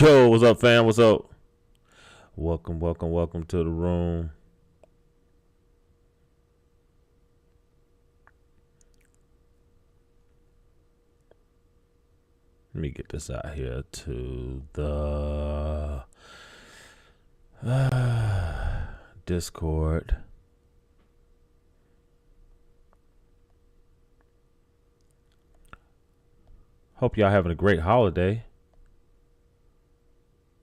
Yo, what's up, fam? What's up? Welcome to the room. Let me get this out here to the Discord. Hope y'all having a great holiday.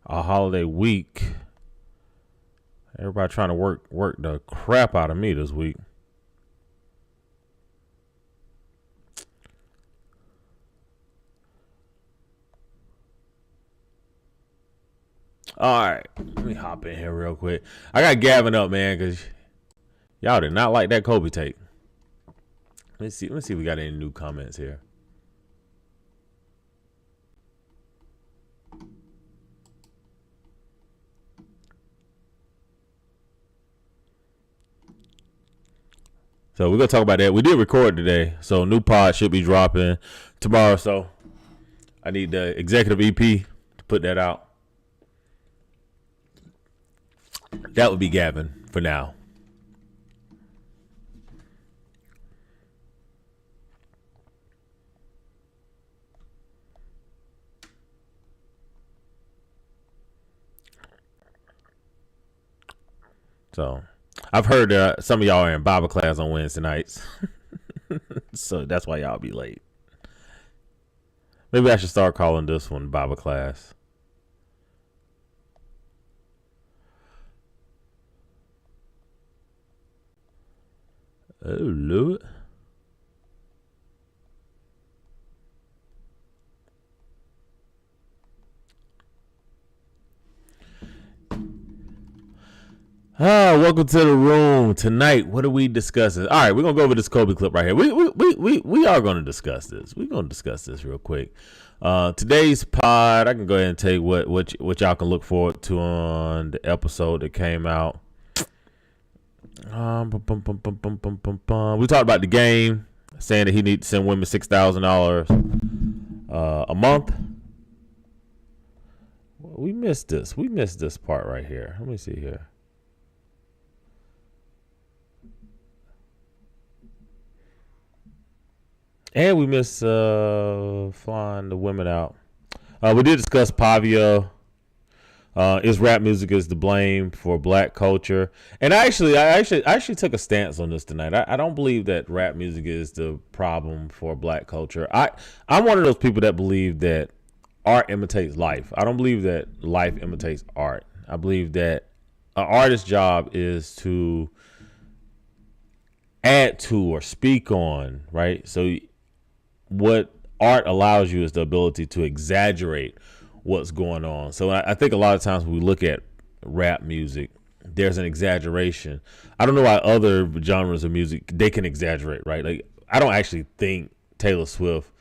A holiday week. Everybody trying to work the crap out of me this week. All right, let me hop in here real quick. I got Gavin up, man, because y'all did not like that Kobe take. Let's see if we got any new comments here. So we're gonna talk about that. We did record today, so new pod should be dropping tomorrow. So I need the executive EP to put that out. That would be Gavin for now. So I've heard some of y'all are in Bible class on Wednesday nights. So that's why y'all be late. Maybe I should start calling this one Bible class. Oh, Lord. Welcome to the room tonight. What are we discussing? All right, we're gonna go over this Kobe clip right here. We are gonna discuss this. We're gonna discuss this real quick. Today's pod, I can go ahead and tell you what y'all can look forward to on the episode that came out. We talked about the game, saying that he needs to send women $6,000 a month. We missed this. We missed this part right here. Let me see here. And we missed flying the women out. We did discuss Pavia. Is rap music is to blame for black culture? And I actually took a stance on this tonight. I don't believe that rap music is the problem for black culture. I'm one of those people that believe that art imitates life. I don't believe that life imitates art. I believe that an artist's job is to add to or speak on, right? So what art allows you is the ability to exaggerate what's going on. So I think a lot of times when we look at rap music, there's an exaggeration. I don't know why other genres of music, they can exaggerate, right? Like, I don't actually think Taylor Swift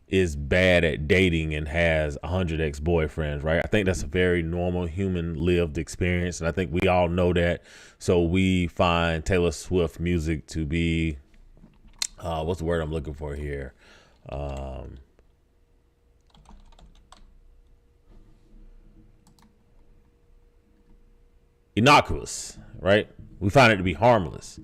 is bad at dating and has 100 ex-boyfriends, right? I think that's a very normal human lived experience, and I think we all know that. So we find Taylor Swift music to be, what's the word I'm looking for here? Innocuous, right? We find it to be harmless.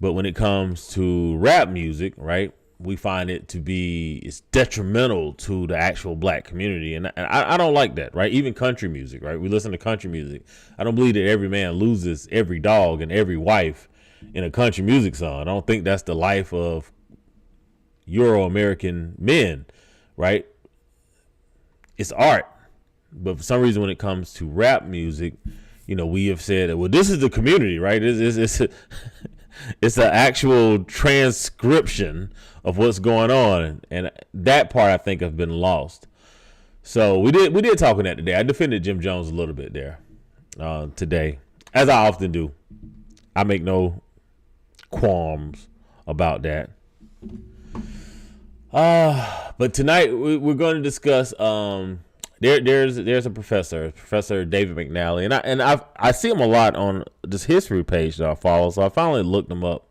But when it comes to rap music, right, we find it to be, it's detrimental to the actual black community. And I don't like that, right? Even country music, right? We listen to country music. I don't believe that every man loses every dog and every wife in a country music song. I don't think that's the life of Euro-American men, right? It's art. But for some reason, when it comes to rap music, you know, we have said that, well, this is the community, right? It's an actual transcription of what's going on. And that part, I think, has been lost. So we did talk on that today. I defended Jim Jones a little bit there today, as I often do. I make no qualms about that. But tonight we're going to discuss there's a Professor David McNally, and I see him a lot on this history page that I follow. So I finally looked him up,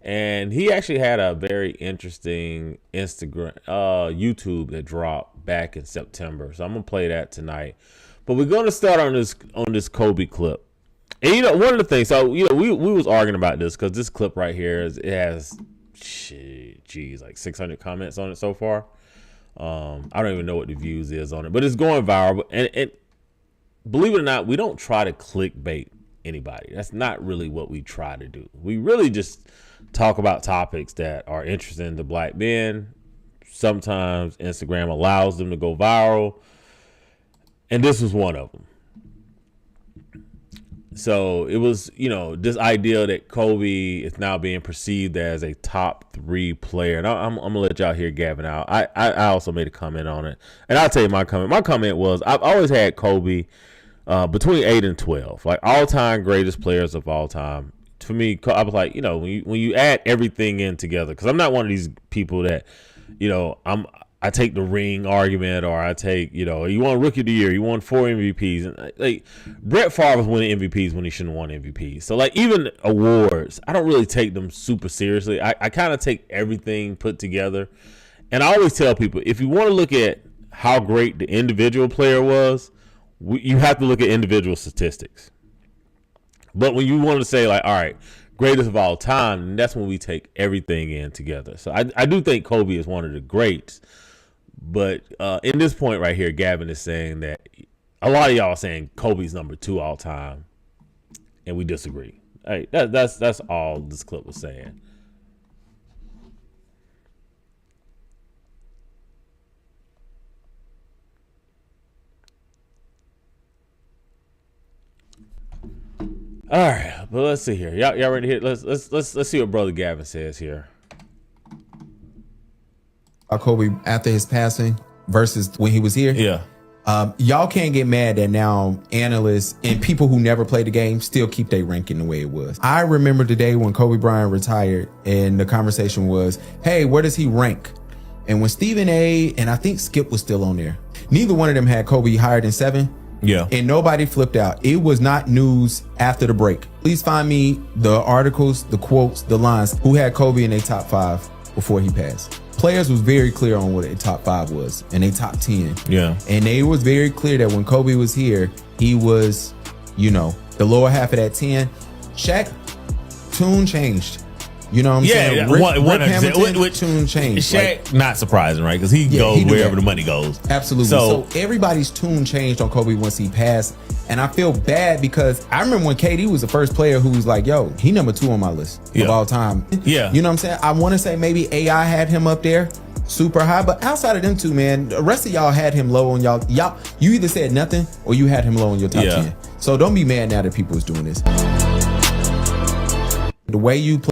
And he actually had a very interesting YouTube that dropped back in September. So I'm gonna play that tonight. But we're gonna start on this Kobe clip. And one of the things, so we was arguing about this because this clip right here it has like 600 comments on it so far. I don't even know what the views is on it, but it's going viral. And believe it or not, we don't try to clickbait anybody. That's not really what we try to do. We really just talk about topics that are interesting to black men. Sometimes Instagram allows them to go viral, and this was one of them. So it was, this idea that Kobe is now being perceived as a top 3 player. And I'm going to let y'all hear Gavin out. I also made a comment on it. And I'll tell you my comment. My comment was, I've always had Kobe between 8 and 12. Like all-time greatest players of all time. For me, I was like, when you add everything in together, because I'm not one of these people that, I take the ring argument, or I take, you won Rookie of the Year, you won 4 MVPs. And like Brett Favre was winning MVPs when he shouldn't have won MVPs. So like even awards, I don't really take them super seriously. I kind of take everything put together. And I always tell people, if you want to look at how great the individual player was, you have to look at individual statistics. But when you want to say like, all right, greatest of all time, that's when we take everything in together. So I do think Kobe is one of the greats. But in this point right here, Gavin is saying that a lot of y'all are saying Kobe's number 2 all time, and we disagree. Hey, that's all this clip was saying. All right, but let's see here. Y'all ready here? Let's see what Brother Gavin says here. Kobe after his passing versus when he was here. Yeah. Y'all can't get mad that now analysts and people who never played the game still keep their ranking the way it was. I remember the day when Kobe Bryant retired and the conversation was, hey, where does he rank? And when Stephen A. and I think Skip was still on there, neither one of them had Kobe higher than 7. Yeah. And nobody flipped out. It was not news after the break. Please find me the articles, the quotes, the lines, who had Kobe in their top 5 before he passed. Players was very clear on what a top 5 was and a top 10. Yeah. And they was very clear that when Kobe was here, he was, the lower half of that 10. Shaq, tune changed. You know what I'm saying? Yeah, Rip Hamilton, tune changed. Shaq, not surprising, right? Because he goes wherever the money goes. Absolutely. So everybody's tune changed on Kobe once he passed. And I feel bad because I remember when KD was the first player who was like, yo, he number 2 on my list of all time. Yeah. You know what I'm saying? I want to say maybe AI had him up there super high, but outside of them 2, man, the rest of y'all had him low on y'all. You either said nothing or you had him low on your top 10. So don't be mad now that people is doing this. The way you play.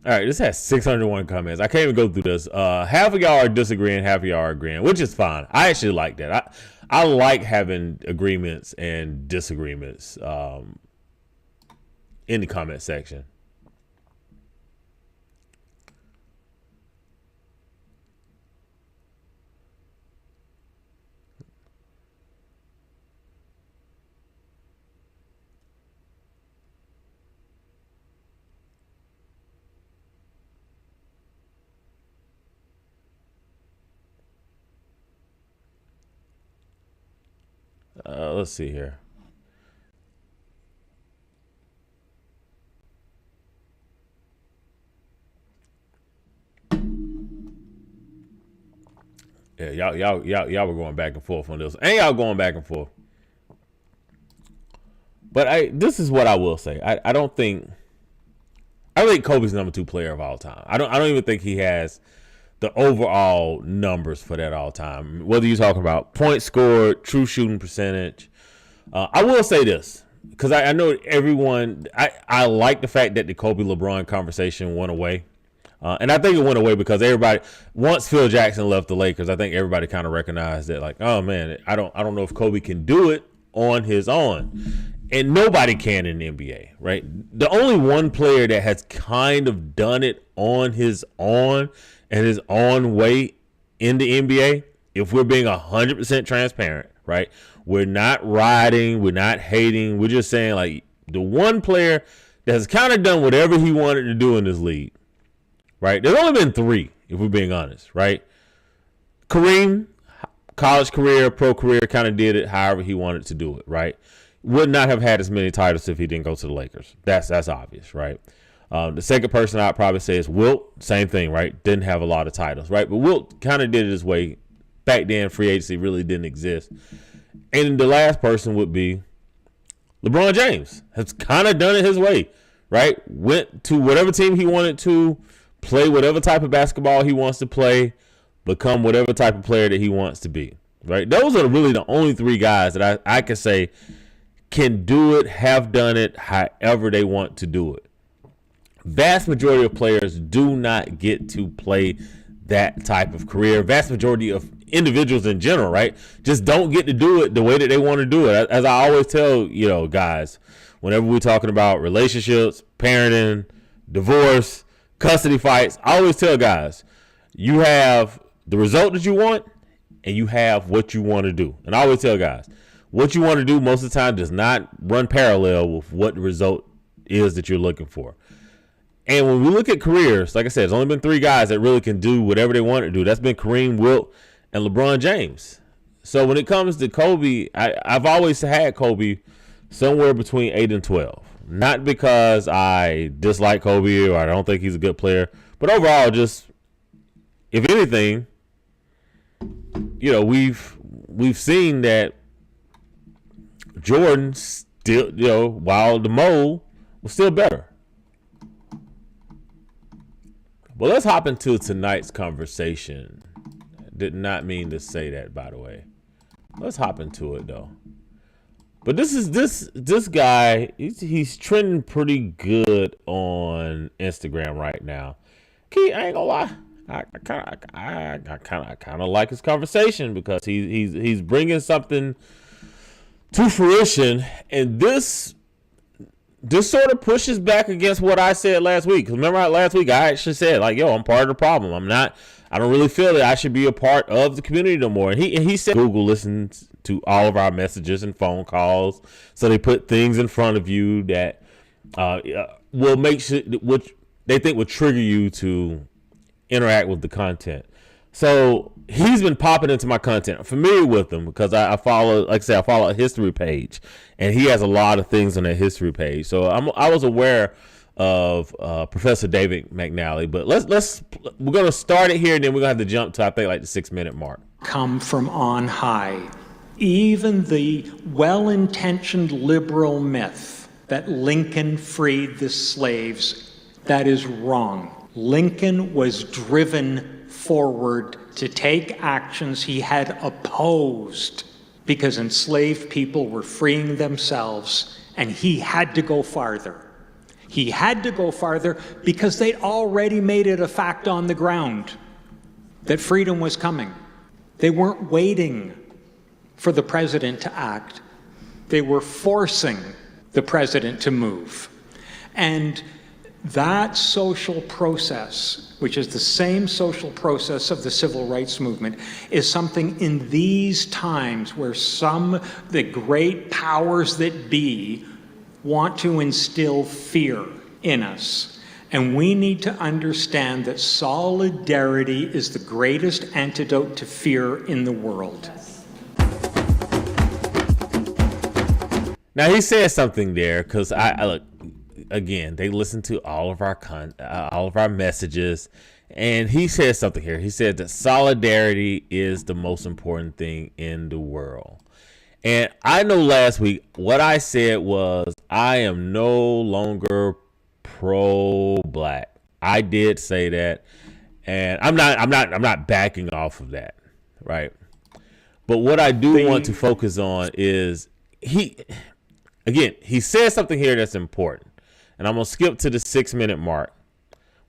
All right, this has 601 comments. I can't even go through this. Half of y'all are disagreeing, half of y'all are agreeing, which is fine. I actually like that. I like having agreements and disagreements in the comment section. Let's see here. Yeah, y'all were going back and forth on this, and y'all going back and forth. But this is what I will say. I think Kobe's number 2 player of all time. I don't even think he has the overall numbers for that all time. Whether you're talking about points scored, true shooting percentage. I will say this, because I know everyone, I like the fact that the Kobe LeBron conversation went away. And I think it went away because everybody, once Phil Jackson left the Lakers, I think everybody kind of recognized that, like, oh man, I don't know if Kobe can do it on his own. And nobody can in the NBA, right? The only one player that has kind of done it on his own and his own way in the NBA, if we're being 100% transparent, right? We're not riding, we're not hating, we're just saying, like, the one player that has kind of done whatever he wanted to do in this league right? There's only been 3, if we're being honest, right? Kareem, college career, pro career, kind of did it however he wanted to do it, right? Would not have had as many titles if he didn't go to the Lakers. That's obvious, right? The second person I'd probably say is Wilt. Same thing, right? Didn't have a lot of titles, right? But Wilt kind of did it his way. Back then, free agency really didn't exist. And the last person would be LeBron James. Has kind of done it his way, right? Went to whatever team he wanted to, play whatever type of basketball he wants to play, become whatever type of player that he wants to be, right? Those are really the only 3 guys that I can say can do it, have done it, however they want to do it. Vast majority of players do not get to play that type of career. Vast majority of individuals in general, right, just don't get to do it the way that they want to do it. As I always tell, guys, whenever we're talking about relationships, parenting, divorce, custody fights, I always tell guys, you have the result that you want and you have what you want to do. And I always tell guys, what you want to do most of the time does not run parallel with what the result is that you're looking for. And when we look at careers, like I said, there's only been 3 guys that really can do whatever they want to do. That's been Kareem, Wilt, and LeBron James. So when it comes to Kobe, I've always had Kobe somewhere between 8 and 12. Not because I dislike Kobe or I don't think he's a good player, but overall, just if anything, we've seen that Jordan still, while the mole was still better. Well, let's hop into tonight's conversation. Did not mean to say that, by the way. Let's hop into it though. But this guy, he's trending pretty good on Instagram right now. I ain't gonna lie, I kind of like his conversation because he's bringing something to fruition, and this sort of pushes back against what I said last week. Because remember last week I actually said, like, I'm part of the problem. I don't really feel that I should be a part of the community no more. And he said Google listens to all of our messages and phone calls. So they put things in front of you that will make sure, which they think will trigger you to interact with the content. So he's been popping into my content. I'm familiar with him because I follow, like I said, I follow a history page, and he has a lot of things on that history page. So I was aware of Professor David McNally, but we're gonna start it here, and then we're gonna have to jump to, I think, like the 6-minute mark. Come from on high. Even the well-intentioned liberal myth that Lincoln freed the slaves, that is wrong. Lincoln was driven forward to take actions he had opposed because enslaved people were freeing themselves, and he had to go farther. He had to go farther because they'd already made it a fact on the ground that freedom was coming. They weren't waiting for the president to act. They were forcing the president to move. And that social process, which is the same social process of the civil rights movement, is something in these times where the great powers that be want to instill fear in us. And we need to understand that solidarity is the greatest antidote to fear in the world. Now he said something there, because I look, again, they listen to all of our messages, and he said something here. He said that solidarity is the most important thing in the world. And I know last week what I said was I am no longer pro-black. I did say that, and I'm not backing off of that, right? But what I do want to focus on is he said something here that's important. And I'm going to skip to the 6-minute mark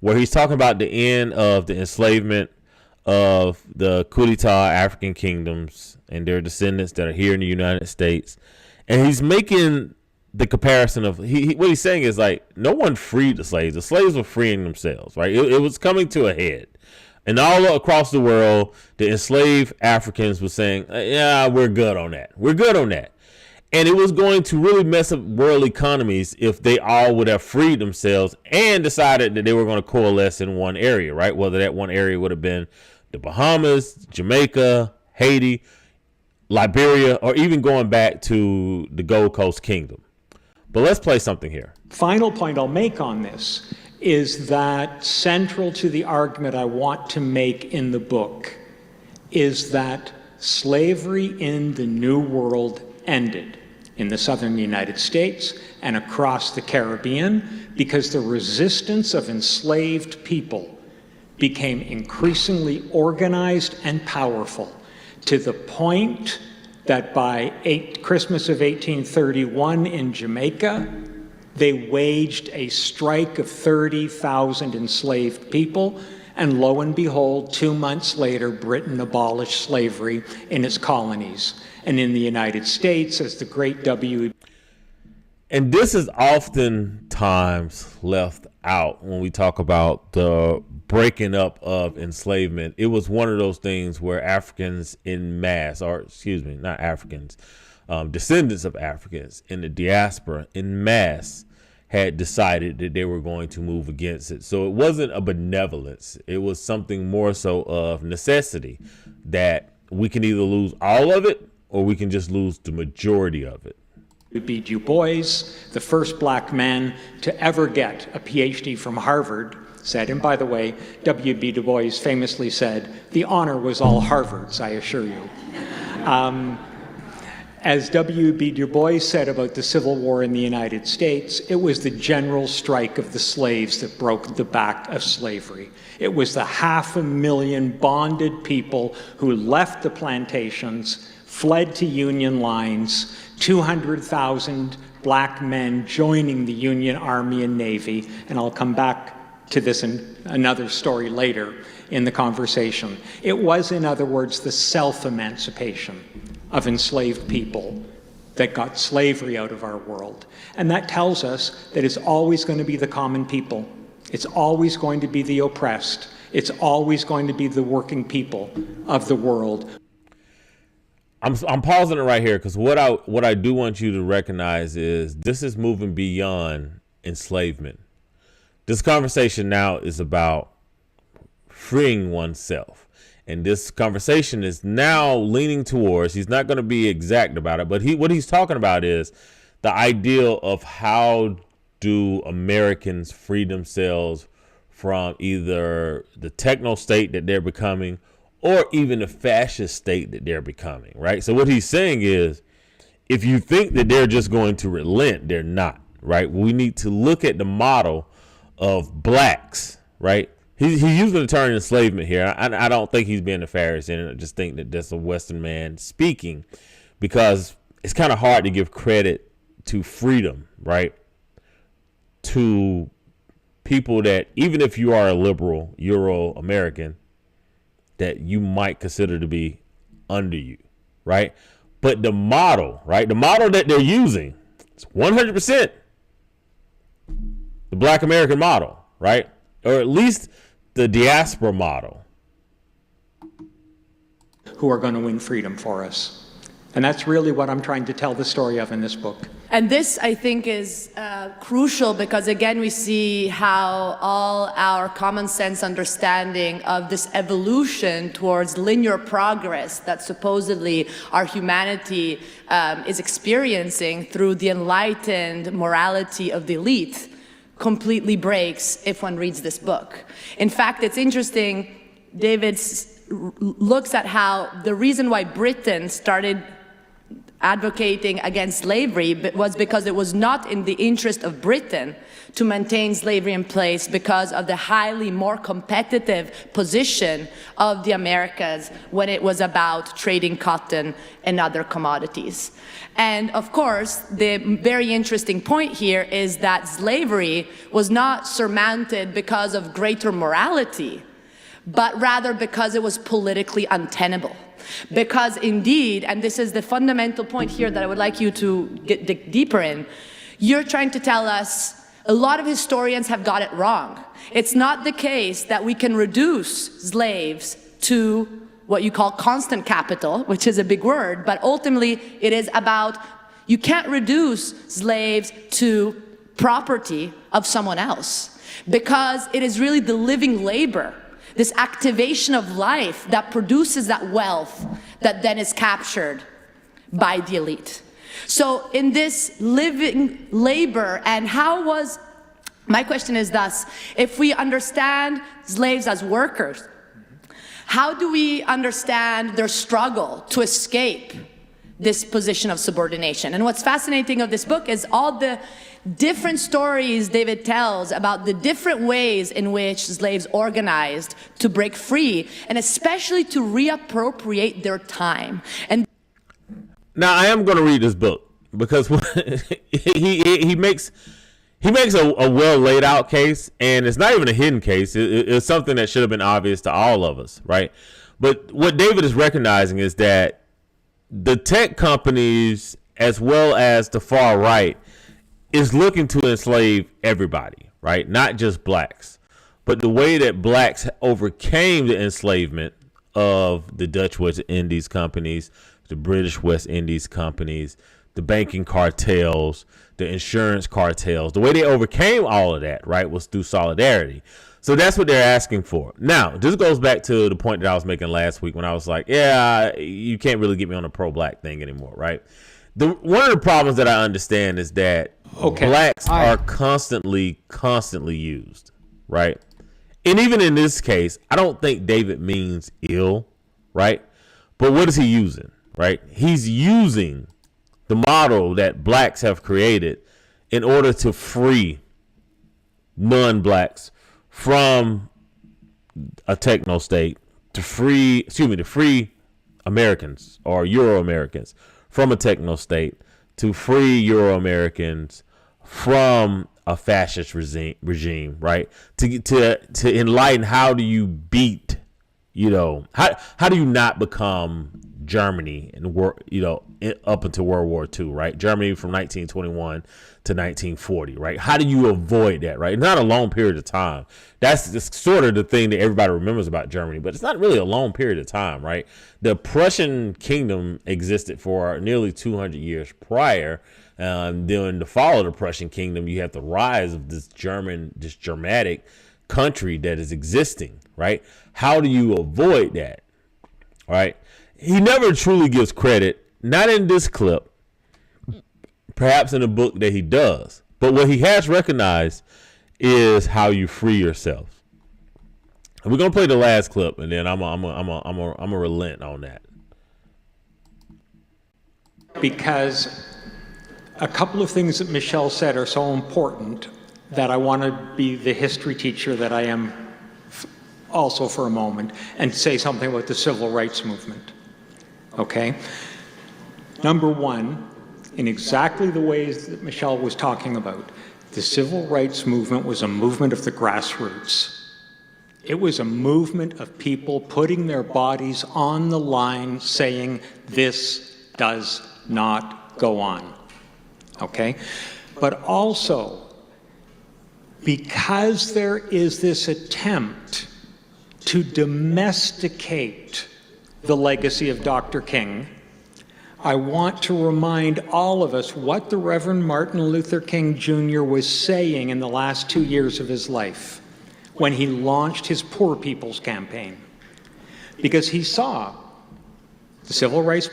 where he's talking about the end of the enslavement of the coup d'etat African kingdoms and their descendants that are here in the United States. And he's making the comparison of what he's saying is, like, no one freed the slaves. The slaves were freeing themselves, right? It was coming to a head. And all across the world, the enslaved Africans were saying, yeah, we're good on that. We're good on that. And it was going to really mess up world economies if they all would have freed themselves and decided that they were going to coalesce in one area, right? Whether that one area would have been the Bahamas, Jamaica, Haiti, Liberia, or even going back to the Gold Coast Kingdom. But let's play something here. Final point I'll make on this is that central to the argument I want to make in the book is that slavery in the New World ended in the southern United States and across the Caribbean because the resistance of enslaved people became increasingly organized and powerful to the point that by Christmas of 1831 in Jamaica, they waged a strike of 30,000 enslaved people, and lo and behold, 2 months later, Britain abolished slavery in its colonies. And in the United States, as the great W. And this is oftentimes left out when we talk about the breaking up of enslavement. It was one of those things where Africans in mass, or excuse me, not Africans, descendants of Africans in the diaspora in mass had decided that they were going to move against it. So it wasn't a benevolence. It was something more so of necessity, that we can either lose all of it or we can just lose the majority of it. B. Du Bois, the first black man to ever get a PhD from Harvard, said, and by the way, W.B. Du Bois famously said, "The honor was all Harvard's, I assure you." As W.B. Du Bois said about the Civil War in the United States, it was the general strike of the slaves that broke the back of slavery. It was the 500,000 bonded people who left the plantations, fled to Union lines, 200,000 black men joining the Union Army and Navy, and I'll come back to this in another story later in the conversation. It was, in other words, the self-emancipation of enslaved people that got slavery out of our world. And that tells us that it's always going to be the common people. It's always going to be the oppressed. It's always going to be the working people of the world. I'm pausing it right here because what I do want you to recognize is this is moving beyond enslavement. This conversation now is about freeing oneself. And this conversation is now leaning towards, he's not going to be exact about it, but what he's talking about is the ideal of how do Americans free themselves from either the techno state that they're becoming or even the fascist state that they're becoming, right? So what he's saying is, if you think that they're just going to relent, they're not, right? We need to look at the model of blacks, right? He's using the term enslavement here. I don't think he's being nefarious in it. I just think that that's a Western man speaking, because it's kind of hard to give credit to freedom, right? To people that, even if you are a liberal Euro-American, that you might consider to be under you, right? But the model, right? The model that they're using is 100% the Black American model, right? Or at least the diaspora model. Who are going to win freedom for us. And that's really what I'm trying to tell the story of in this book. And this, I think, is crucial because, again, we see how all our common sense understanding of this evolution towards linear progress that supposedly our humanity is experiencing through the enlightened morality of the elite completely breaks if one reads this book. In fact, it's interesting, David looks at how the reason why Britain started advocating against slavery was because it was not in the interest of Britain to maintain slavery in place because of the highly more competitive position of the Americas when it was about trading cotton and other commodities. And of course, the very interesting point here is that slavery was not surmounted because of greater morality, but rather because it was politically untenable. Because indeed, and this is the fundamental point here that I would like you to dig deeper in, you're trying to tell us a lot of historians have got it wrong. It's not the case that we can reduce slaves to what you call constant capital, which is a big word, but ultimately it is about You can't reduce slaves to property of someone else, because it is really the living labor, this activation of life, that produces that wealth that then is captured by the elite. So in this living labor, and my question is thus, if we understand slaves as workers, how do we understand their struggle to escape this position of subordination? And what's fascinating of this book is all the different stories David tells about the different ways in which slaves organized to break free, and especially to reappropriate their time. And now I am going to read this book because he makes a well laid out case, and it's not even a hidden case. It's something that should have been obvious to all of us, right? But what David is recognizing is that the tech companies, as well as the far right, is looking to enslave everybody, right? Not just blacks. But the way that blacks overcame the enslavement of the Dutch West Indies companies, the British West Indies companies, the banking cartels, the insurance cartels, the way they overcame all of that, right, was through solidarity. So that's what they're asking for. Now, this goes back to the point that I was making last week when I was like, yeah, you can't really get me on a pro-black thing anymore, right? One of the problems that I understand is that blacks are constantly used, right? And even in this case, I don't think David means ill, right? But what is he using, right? He's using the model that blacks have created in order to free non-blacks from a techno state, to free Americans or Euro-Americans from a techno state, to free Euro-Americans from a fascist regime, right? To enlighten, how do you beat, how do you not become Germany and up until World War II, right? Germany from 1921 to 1940, right? How do you avoid that, right? Not a long period of time. That's sort of the thing that everybody remembers about Germany, but it's not really a long period of time, right? The Prussian kingdom existed for nearly 200 years prior. During the fall of the Prussian kingdom, you have the rise of this Germanic country that is existing, right? How do you avoid that, right? He never truly gives credit, not in this clip, perhaps in a book that he does, but what he has recognized is how you free yourself. And we're gonna play the last clip, and then I'm a relent on that. Because a couple of things that Michelle said are so important that I want to be the history teacher that I am also for a moment and say something about the civil rights movement. Okay? Number one, in exactly the ways that Michelle was talking about, the civil rights movement was a movement of the grassroots. It was a movement of people putting their bodies on the line saying, this does not go on. Okay? But also, because there is this attempt to domesticate the legacy of Dr. King, I want to remind all of us what the Reverend Martin Luther King Jr. was saying in the last 2 years of his life when he launched his Poor People's Campaign. Because he saw the Civil Rights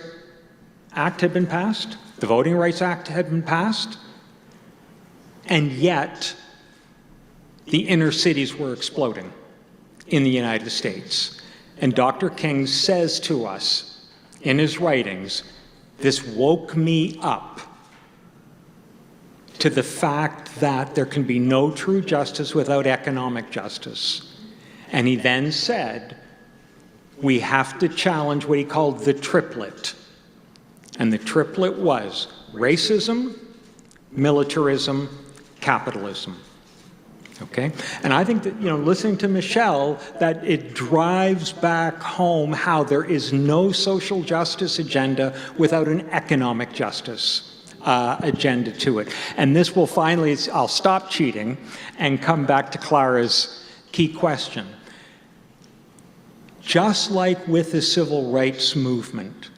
Act had been passed, the Voting Rights Act had been passed, and yet the inner cities were exploding in the United States. And Dr. King says to us in his writings, this woke me up to the fact that there can be no true justice without economic justice. And he then said, we have to challenge what he called the triplet. And the triplet was racism, militarism, capitalism. Okay? And I think that, listening to Michelle, that it drives back home how there is no social justice agenda without an economic justice agenda to it. And this will finally, I'll stop cheating and come back to Clara's key question. Just like with the civil rights movement,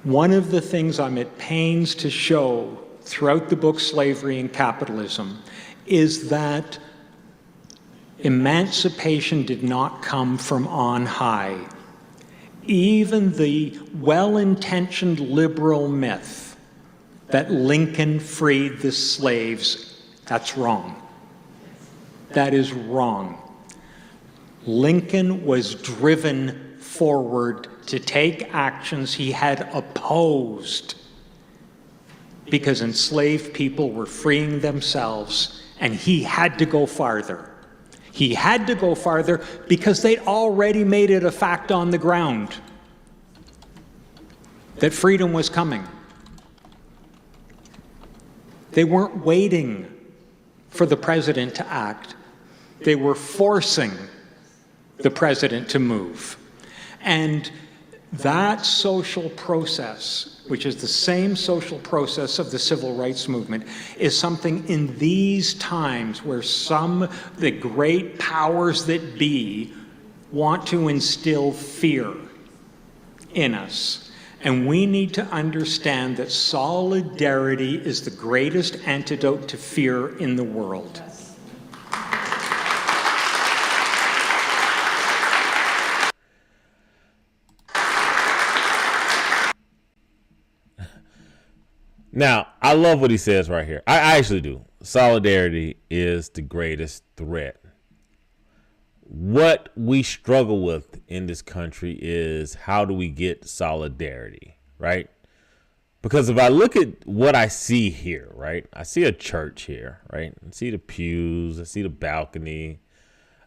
One of the things I'm at pains to show throughout the book Slavery and Capitalism is that emancipation did not come from on high. Even the well-intentioned liberal myth that Lincoln freed the slaves, that's wrong. That is wrong. Lincoln was driven forward to take actions he had opposed because enslaved people were freeing themselves, and he had to go farther. He had to go farther because they'd already made it a fact on the ground that freedom was coming. They weren't waiting for the president to act. They were forcing the president to move. And that social process, which is the same social process of the civil rights movement, is something in these times where some of the great powers that be want to instill fear in us. And we need to understand that solidarity is the greatest antidote to fear in the world. Now, I love what he says right here. I actually do. Solidarity is the greatest threat. What we struggle with in this country is how do we get solidarity, right? Because if I look at what I see here, right? I see a church here, right? I see the pews. I see the balcony.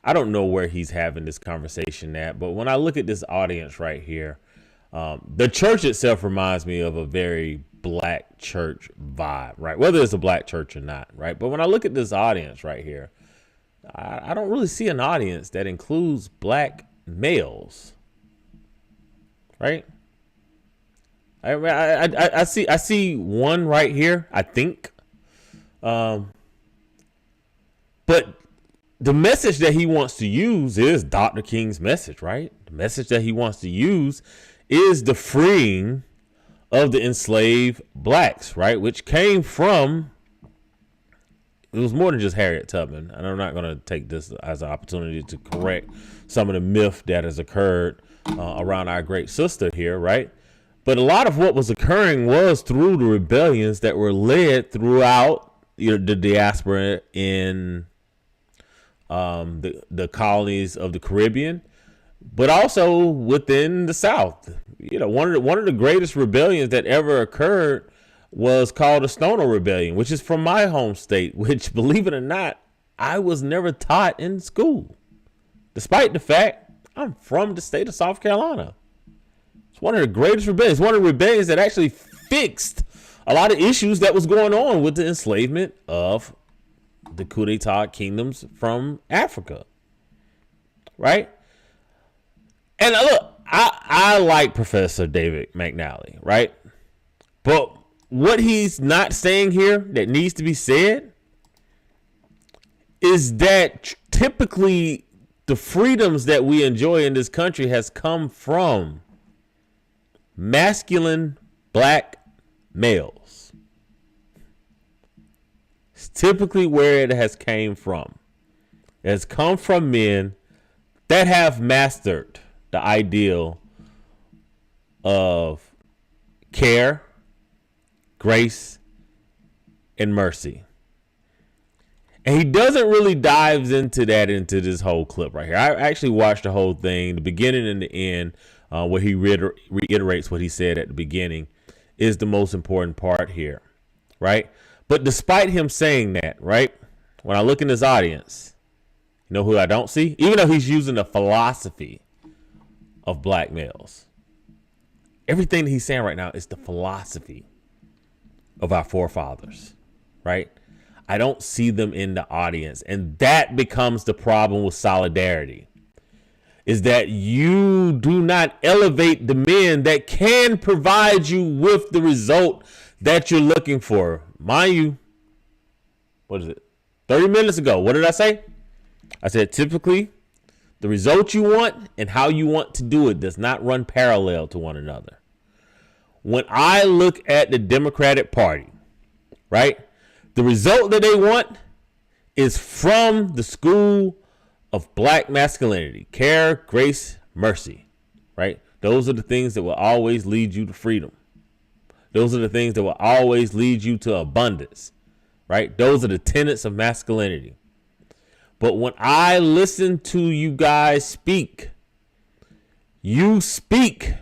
I don't know where he's having this conversation at, but when I look at this audience right here, the church itself reminds me of a very black church vibe, right? Whether it's a black church or not, right? But when I look at this audience right here, I don't really see an audience that includes black males, right? I see one right here, I think. But the message that he wants to use is Dr. King's message, right? The message that he wants to use is the freeing of the enslaved blacks, right? Which came from, it was more than just Harriet Tubman. And I'm not going to take this as an opportunity to correct some of the myth that has occurred around our great sister here, right? But a lot of what was occurring was through the rebellions that were led throughout the diaspora in the colonies of the Caribbean, but also within the South. One of the greatest rebellions that ever occurred was called the Stono Rebellion, which is from my home state, which, believe it or not, I was never taught in school, despite the fact I'm from the state of South Carolina. It's one of the greatest rebellions, one of the rebellions that actually fixed a lot of issues that was going on with the enslavement of the coup d'etat kingdoms from Africa, right? And look, I like Professor David McNally, right? But what he's not saying here that needs to be said is that typically the freedoms that we enjoy in this country has come from masculine black males. It's typically where it has came from. It has come from men that have mastered the ideal of care, grace, and mercy. And he doesn't really dives into this whole clip right here. I actually watched the whole thing, the beginning and the end, where he reiterates what he said at the beginning is the most important part here, right? But despite him saying that, right, when I look in this audience, you know who I don't see? Even though he's using the philosophy of black males, everything that he's saying right now is the philosophy of our forefathers, right? I don't see them in the audience. And that becomes the problem with solidarity, is that you do not elevate the men that can provide you with the result that you're looking for. Mind you, what is it? 30 minutes ago, what did I say? I said, typically, the result you want and how you want to do it does not run parallel to one another. When I look at the Democratic Party, right, the result that they want is from the school of black masculinity: care, grace, mercy, right? Those are the things that will always lead you to freedom. Those are the things that will always lead you to abundance, right? Those are the tenets of masculinity. But when I listen to you guys speak, you speak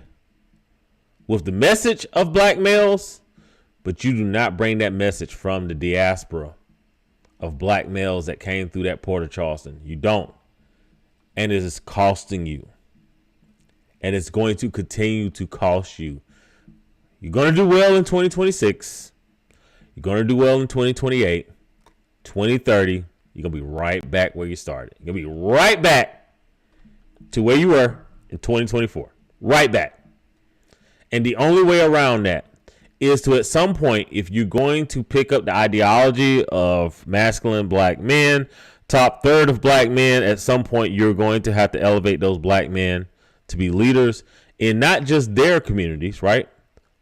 with the message of black males, but you do not bring that message from the diaspora of black males that came through that Port of Charleston. You don't. And it is costing you. And it's going to continue to cost you. You're going to do well in 2026. You're going to do well in 2028, 2030. You're going to be right back where you started. You're going to be right back to where you were in 2024. Right back. And the only way around that is to, at some point, if you're going to pick up the ideology of masculine black men, top third of black men, at some point you're going to have to elevate those black men to be leaders in not just their communities, right?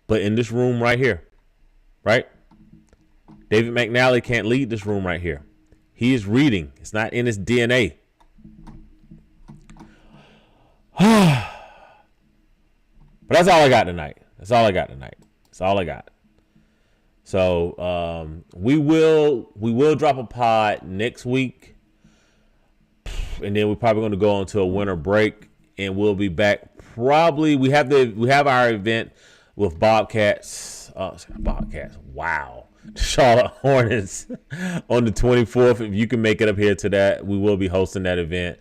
But in this room right here, right? David McNally can't lead this room right here. He is reading. It's not in his DNA. But that's all I got tonight. That's all I got tonight. That's all I got. So we will drop a pod next week, and then we're probably going to go into a winter break, and we'll be back. Probably we have our event with Bobcats. Wow. Charlotte Hornets on the 24th. If you can make it up here to that, we will be hosting that event,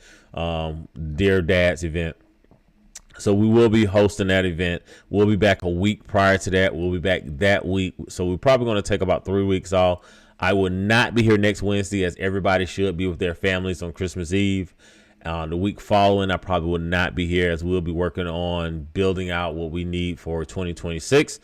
Dear Dad's event. So we will be hosting that event. We'll be back a week prior to that. We'll be back that week. So we're probably going to take about 3 weeks off. I will not be here next Wednesday, as everybody should be with their families on Christmas Eve. The week following, I probably will not be here, as we'll be working on building out what we need for 2026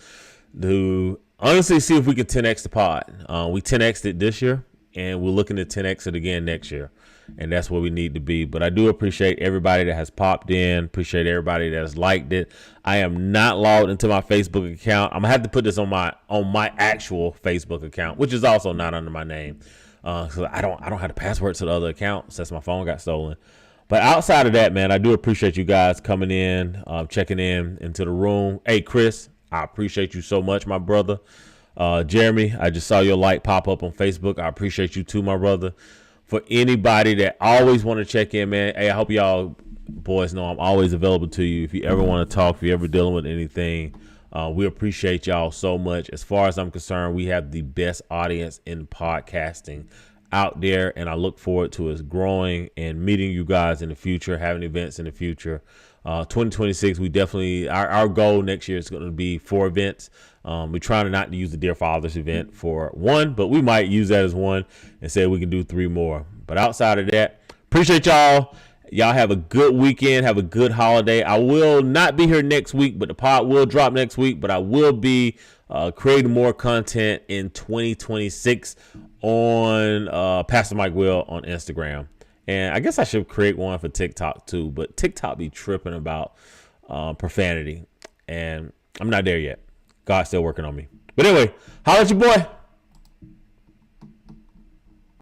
to honestly see if we can 10x the pod. We 10x'd it this year, and we're looking to 10x it again next year. And that's where we need to be. But I do appreciate everybody that has popped in. Appreciate everybody that has liked it. I am not logged into my Facebook account. I'm gonna have to put this on my actual Facebook account, which is also not under my name. So I don't have the password to the other account since my phone got stolen. But outside of that, man, I do appreciate you guys coming in, checking in into the room. Hey, Chris, I appreciate you so much, my brother. Jeremy, I just saw your light pop up on Facebook. I appreciate you too, my brother. For anybody that always want to check in, man, hey, I hope y'all boys know I'm always available to you. If you ever want to talk, if you're ever dealing with anything, we appreciate y'all so much. As far as I'm concerned, we have the best audience in podcasting out there, and I look forward to us growing and meeting you guys in the future, having events in the future. 2026, we definitely, our goal next year is going to be 4 events. We're trying not to use the Dear Fathers event for 1, but we might use that as 1 and say we can do 3 more. But outside of that, appreciate y'all. Y'all have a good weekend. Have a good holiday. I will not be here next week, but the pod will drop next week. But I will be creating more content in 2026 on Pastor Mike Will on Instagram. And I guess I should create one for TikTok too, but TikTok be tripping about profanity, and I'm not there yet. God's still working on me. But anyway, holla at your boy.